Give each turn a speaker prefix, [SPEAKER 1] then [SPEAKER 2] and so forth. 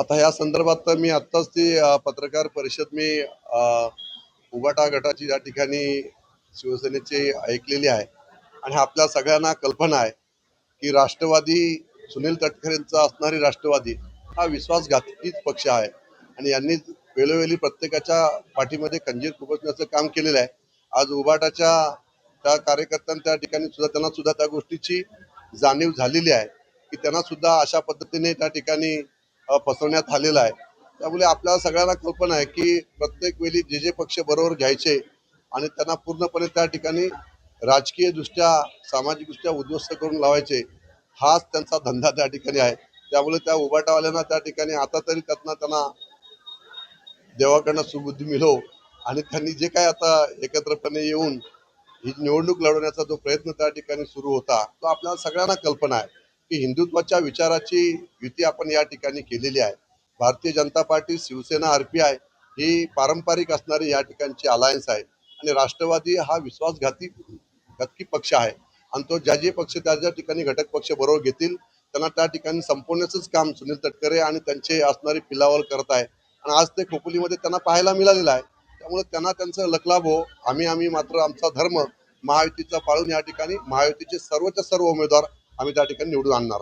[SPEAKER 1] आता या संदर्भात तर मी आत्ताच ती पत्रकार परिषद मी उबाटा गटाची या ठिकाणी शिवसेनेची ऐकलेली आहे आणि आपल्या सगळ्यांना कल्पना आहे की राष्ट्रवादी सुनील तटकरेंचा असणारी राष्ट्रवादी हा विश्वासघातीच पक्ष आहे आणि यांनी वेळोवेळी प्रत्येकाच्या पाठीमध्ये खंजीर खुपसण्याचं काम केलेलं आहे। आज उबाटाच्या त्या कार्यकर्त्यांना त्या ठिकाणी सुद्धा त्यांना सुद्धा त्या गोष्टीची जाणीव झालेली आहे की त्यांना सुद्धा अशा पद्धतीने त्या ठिकाणी फसवण्यात आलेलं आहे। त्यामुळे आपल्याला सगळ्यांना कल्पना आहे की प्रत्येक वेळी जे जे पक्ष बरोबर घ्यायचे आणि त्यांना पूर्णपणे त्या ठिकाणी राजकीय दृष्ट्या सामाजिक दृष्ट्या उद्ध्वस्त करून लावायचे हाच त्यांचा धंदा त्या ठिकाणी आहे। त्यामुळे त्या उबाटावाल्यांना त्या ठिकाणी आता तरी त्यांना देवाकडनं सुबुद्धी मिळो आणि त्यांनी जे काय आता एकत्रपणे येऊन ही निवडणूक लढवण्याचा जो प्रयत्न त्या ठिकाणी सुरू होता तो आपल्याला सगळ्यांना कल्पना आहे की हिंदुत्वाच्या विचाराची युती आपण या ठिकाणी केलेली आहे। भारतीय जनता पार्टी, शिवसेना, आरपीआय ही पारंपरिक असणारी या ठिकाणची अलायन्स आहे आणि राष्ट्रवादी हा विश्वासघाती पक्ष आहे आणि तो ज्या जे पक्ष त्या ठिकाणी घटक पक्ष बरोबर घेतील त्यांना त्या ठिकाणी संपवण्याचंच काम सुनील तटकरे आणि त्यांचे असणारी पिलावल करत आहे आणि आज ते खोपोलीमध्ये त्यांना पाहायला मिळालेलं आहे। त्यामुळे त्यांना त्यांचं लखलाभ हो। आम्ही मात्र आमचा धर्म महायुतीचा पाळून या ठिकाणी महायुतीचे सर्वच्या सर्व उमेदवार आम्ही त्या ठिकाणी निवडून आणणार।